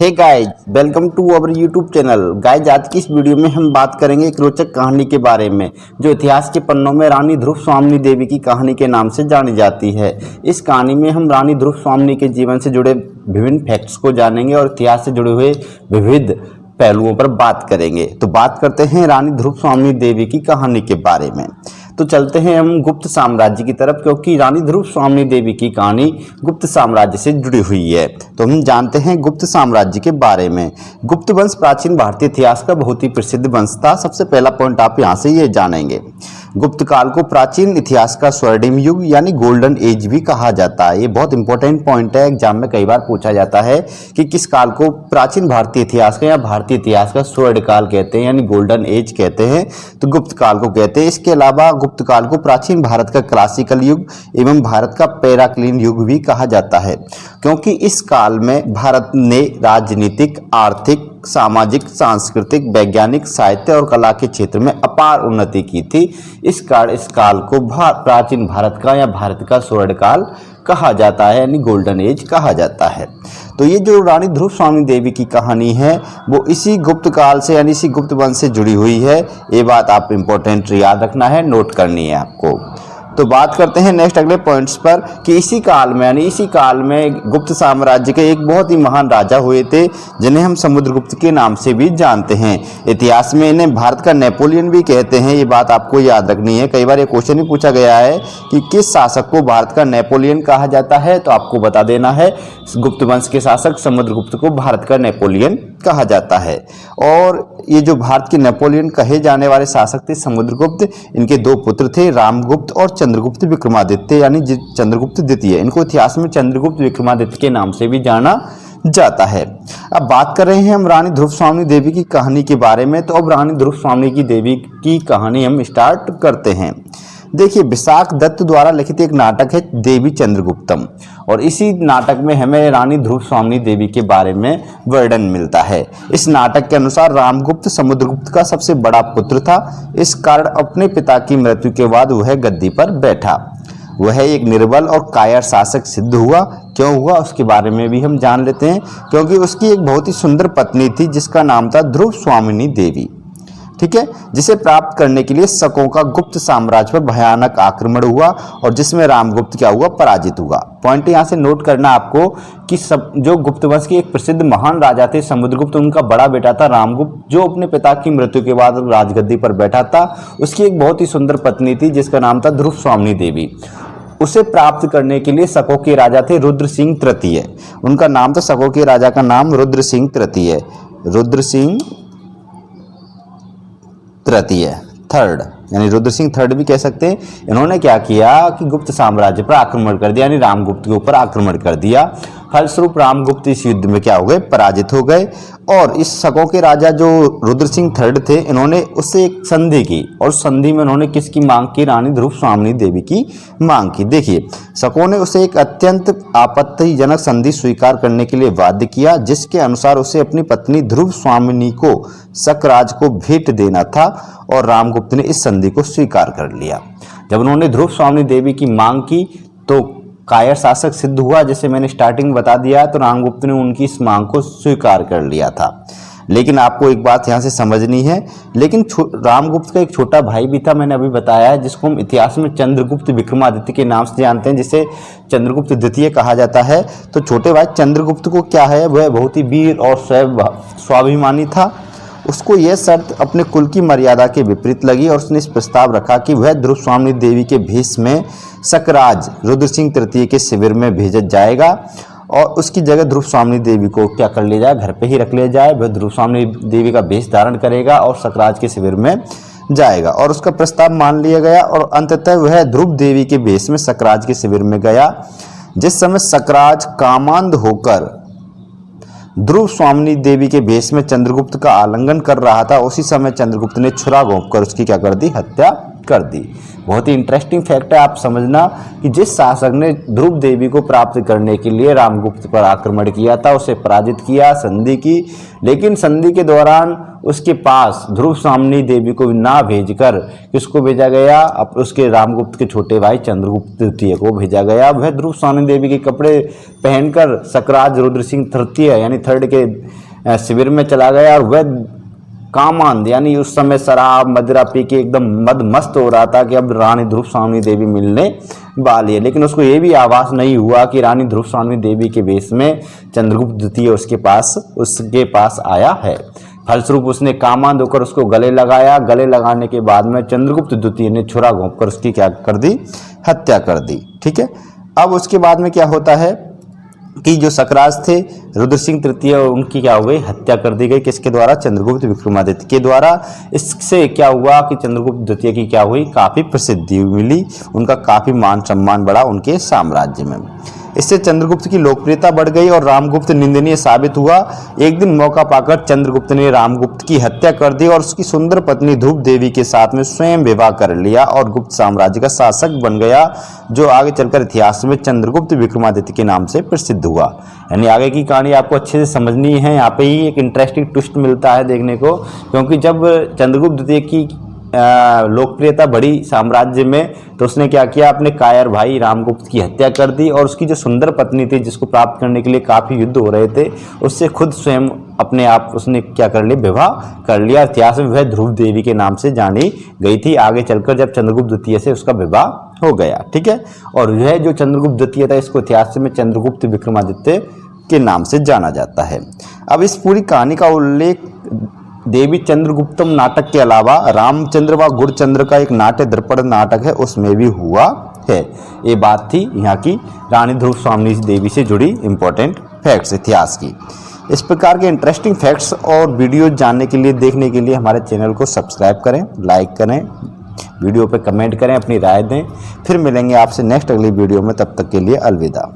Hey guys, welcome to our YouTube channel. Guys, आज की इस वीडियो में हम बात करेंगे एक रोचक कहानी के बारे में जो इतिहास के पन्नों में रानी ध्रुव स्वामिनी देवी की कहानी के नाम से जानी जाती है। इस कहानी में हम रानी ध्रुव स्वामिनी के जीवन से जुड़े विभिन्न फैक्ट्स को जानेंगे और इतिहास से जुड़े हुए विविध पहलुओं पर बात करेंगे। तो बात करते हैं रानी ध्रुव स्वामिनी देवी की कहानी के बारे में। तो चलते हैं हम गुप्त साम्राज्य की तरफ, क्योंकि रानी ध्रुव स्वामिनी देवी की कहानी गुप्त साम्राज्य से जुड़ी हुई है। तो हम जानते हैं गुप्त साम्राज्य के बारे में। गुप्त वंश प्राचीन भारतीय इतिहास का बहुत ही प्रसिद्ध वंश था। सबसे पहला पॉइंट आप यहाँ से ये जानेंगे। गुप्त काल को प्राचीन इतिहास का स्वर्णिम युग यानी गोल्डन एज भी कहा जाता है। ये बहुत इंपॉर्टेंट पॉइंट है, एग्जाम में कई बार पूछा जाता है कि किस काल को प्राचीन भारतीय इतिहास का या भारतीय इतिहास का स्वर्ण काल कहते हैं यानी गोल्डन एज कहते हैं। तो गुप्त काल को कहते हैं। इसके अलावा गुप्त काल को प्राचीन भारत का क्लासिकल युग एवं भारत का पेराक्लीन युग भी कहा जाता है, क्योंकि इस काल में भारत ने राजनीतिक, आर्थिक, सामाजिक, सांस्कृतिक, वैज्ञानिक, साहित्य और कला के क्षेत्र में अपार उन्नति की थी। इस काल को प्राचीन भारत का या भारत का स्वर्ण काल कहा जाता है यानी गोल्डन एज कहा जाता है। तो ये जो रानी ध्रुव स्वामिनी देवी की कहानी है वो इसी गुप्त काल से यानी इसी गुप्त वंश से जुड़ी हुई है। ये बात आप इंपॉर्टेंट याद रखना है, नोट करनी है आपको। तो बात करते हैं नेक्स्ट अगले पॉइंट्स पर कि इसी काल में यानी इसी काल में गुप्त साम्राज्य के एक बहुत ही महान राजा हुए थे जिन्हें हम समुद्रगुप्त के नाम से भी जानते हैं। इतिहास में इन्हें भारत का नेपोलियन भी कहते हैं। ये बात आपको याद रखनी है। कई बार ये क्वेश्चन भी पूछा गया है कि किस शासक को भारत का नेपोलियन कहा जाता है, तो आपको बता देना है गुप्त वंश के शासक समुद्रगुप्त को भारत का नेपोलियन कहा जाता है। और ये जो भारत के नेपोलियन कहे जाने वाले शासक थे समुद्रगुप्त, इनके दो पुत्र थे, रामगुप्त और चंद्रगुप्त विक्रमादित्य यानी चंद्रगुप्त द्वितीय। इनको इतिहास में चंद्रगुप्त विक्रमादित्य के नाम से भी जाना जाता है। अब बात कर रहे हैं हम रानी ध्रुव स्वामिनी देवी की कहानी के बारे में। तो अब रानी ध्रुव स्वामिनी की देवी की कहानी हम स्टार्ट करते हैं। देखिए, विशाख दत्त द्वारा लिखित एक नाटक है देवी चंद्रगुप्तम, और इसी नाटक में हमें रानी ध्रुव स्वामिनी देवी के बारे में वर्णन मिलता है। इस नाटक के अनुसार रामगुप्त समुद्रगुप्त का सबसे बड़ा पुत्र था। इस कारण अपने पिता की मृत्यु के बाद वह गद्दी पर बैठा। वह एक निर्बल और कायर शासक सिद्ध हुआ। क्यों हुआ उसके बारे में भी हम जान लेते हैं, क्योंकि उसकी एक बहुत ही सुंदर पत्नी थी जिसका नाम था ध्रुव स्वामिनी देवी, ठीक है, जिसे प्राप्त करने के लिए शकों का गुप्त साम्राज्य पर भयानक आक्रमण हुआ और जिसमें रामगुप्त क्या हुआ, पराजित हुआ। पॉइंट यहाँ से नोट करना आपको कि सब जो गुप्त वंश के एक प्रसिद्ध महान राजा थे समुद्रगुप्त, उनका बड़ा बेटा था रामगुप्त जो अपने पिता की मृत्यु के बाद राजगद्दी पर बैठा था। उसकी एक बहुत ही सुंदर पत्नी थी जिसका नाम था ध्रुव स्वामिनी देवी। उसे प्राप्त करने के लिए शकों के राजा थे रुद्र सिंह तृतीय। उनका नाम था, शकों के राजा का नाम रुद्र सिंह तृतीय, रुद्र सिंह तृतीय, थर्ड यानी रुद्र सिंह थर्ड भी कह सकते हैं। इन्होंने क्या किया कि गुप्त साम्राज्य पर आक्रमण कर दिया यानी रामगुप्त के ऊपर आक्रमण कर दिया। फलस्वरूप रामगुप्त इस युद्ध में क्या हो गए, पराजित हो गए। और इस शकों के राजा जो रुद्र सिंह थर्ड थे, इन्होंने उससे एक संधि की और संधि में उन्होंने किसकी मांग की, रानी ध्रुव स्वामिनी देवी की मांग की। देखिए, शकों ने उसे एक अत्यंत आपत्तिजनक संधि स्वीकार करने के लिए बाध्य किया, जिसके अनुसार उसे अपनी पत्नी ध्रुव स्वामिनी को शकराज को भेंट देना था और रामगुप्त ने इस संधि को स्वीकार कर लिया। जब उन्होंने ध्रुव स्वामिनी देवी की मांग की तो कायर शासक सिद्ध हुआ, जैसे मैंने स्टार्टिंग बता दिया, तो रामगुप्त ने उनकी इस मांग को स्वीकार कर लिया था। लेकिन आपको एक बात यहाँ से समझनी है, लेकिन रामगुप्त का एक छोटा भाई भी था, मैंने अभी बताया है, जिसको हम इतिहास में चंद्रगुप्त विक्रमादित्य के नाम से जानते हैं, जिसे चंद्रगुप्त द्वितीय कहा जाता है। तो छोटे भाई चंद्रगुप्त को क्या है, वह बहुत ही वीर और स्वाभिमानी था। उसको यह शर्त अपने कुल की मर्यादा के विपरीत लगी और उसने इस प्रस्ताव रखा कि वह ध्रुव स्वामिनी देवी के भेष में शकराज रुद्र सिंह तृतीय के शिविर में भेजा जाएगा और उसकी जगह ध्रुव स्वामिनी देवी को क्या कर लिया जाए, घर पे ही रख लिया जाए। वह ध्रुव स्वामिनी देवी का भेष धारण करेगा और शकराज के शिविर में जाएगा, और उसका प्रस्ताव मान लिया गया। और अंततः वह ध्रुव देवी के भेष में शकराज के शिविर में गया। जिस समय शकराज कामांध होकर ध्रुव स्वामिनी देवी के भेष में चंद्रगुप्त का आलिंगन कर रहा था, उसी समय चंद्रगुप्त ने छुरा घोंपकर उसकी क्या कर दी, हत्या कर दी। बहुत ही इंटरेस्टिंग फैक्ट है। आप समझना कि जिस शासक ने ध्रुव देवी को प्राप्त करने के लिए रामगुप्त पर आक्रमण किया था, उसे पराजित किया, संधि की, लेकिन संधि के दौरान उसके पास ध्रुव स्वामिनी देवी को ना भेजकर किसको भेजा गया, अब उसके रामगुप्त के छोटे भाई चंद्रगुप्त द्वितीय को भेजा गया। वह ध्रुव स्वामिनी देवी के कपड़े पहनकर सकराज रुद्र सिंह तृतीय यानी थर्ड के शिविर में चला गया और वह कामांध यानी उस समय शराब मदिरा पी के एकदम मद मस्त हो रहा था कि अब रानी ध्रुव स्वामिनी देवी मिलने वाली है। लेकिन उसको ये भी आभास नहीं हुआ कि रानी ध्रुव स्वामिनी देवी के वेश में चंद्रगुप्त द्वितीय उसके पास आया है। फलस्वरूप उसने कामांध होकर उसको गले लगाया। गले लगाने के बाद में चंद्रगुप्त द्वितीय ने छुरा घोंपकर उसकी क्या कर दी, हत्या कर दी। ठीक है, अब उसके बाद में क्या होता है कि जो सकराज थे रुद्र सिंह तृतीय, उनकी क्या हो गई, हत्या कर दी गई। किसके द्वारा, चंद्रगुप्त विक्रमादित्य के द्वारा। इससे क्या हुआ कि चंद्रगुप्त द्वितीय की क्या हुई, काफी प्रसिद्धि मिली, उनका काफी मान सम्मान बढ़ा उनके साम्राज्य में। इससे चंद्रगुप्त की लोकप्रियता बढ़ गई और रामगुप्त निंदनीय साबित हुआ। एक दिन मौका पाकर चंद्रगुप्त ने रामगुप्त की हत्या कर दी और उसकी सुंदर पत्नी ध्रुव देवी के साथ में स्वयं विवाह कर लिया और गुप्त साम्राज्य का शासक बन गया, जो आगे चलकर इतिहास में चंद्रगुप्त विक्रमादित्य के नाम से प्रसिद्ध हुआ। यानी आगे की कहानी आपको अच्छे से समझनी है। यहाँ पे ही एक इंटरेस्टिंग ट्विस्ट मिलता है देखने को, क्योंकि जब चंद्रगुप्त द्वितीय की लोकप्रियता बढ़ी साम्राज्य में, तो उसने क्या किया, अपने कायर भाई रामगुप्त की हत्या कर दी और उसकी जो सुंदर पत्नी थी जिसको प्राप्त करने के लिए काफी युद्ध हो रहे थे, उससे खुद स्वयं अपने आप उसने क्या कर लिया, विवाह कर लिया। इतिहास में वह ध्रुव देवी के नाम से जानी गई थी, आगे चलकर जब चंद्रगुप्त द्वितीय से उसका विवाह हो गया। ठीक है, और यह जो चंद्रगुप्त द्वितीय था इसको इतिहास में चंद्रगुप्त विक्रमादित्य के नाम से जाना जाता है। अब इस पूरी कहानी का उल्लेख देवी चंद्रगुप्तम नाटक के अलावा रामचंद्र व गुरचंद्र का एक नाट्य दर्पण नाटक है, उसमें भी हुआ है। ये बात थी यहाँ की रानी ध्रुव स्वामिनी देवी से जुड़ी इंपॉर्टेंट फैक्ट्स इतिहास की। इस प्रकार के इंटरेस्टिंग फैक्ट्स और वीडियो जानने के लिए, देखने के लिए हमारे चैनल को सब्सक्राइब करें, लाइक करें, वीडियो पे कमेंट करें, अपनी राय दें। फिर मिलेंगे आपसे नेक्स्ट अगली वीडियो में, तब तक के लिए अलविदा।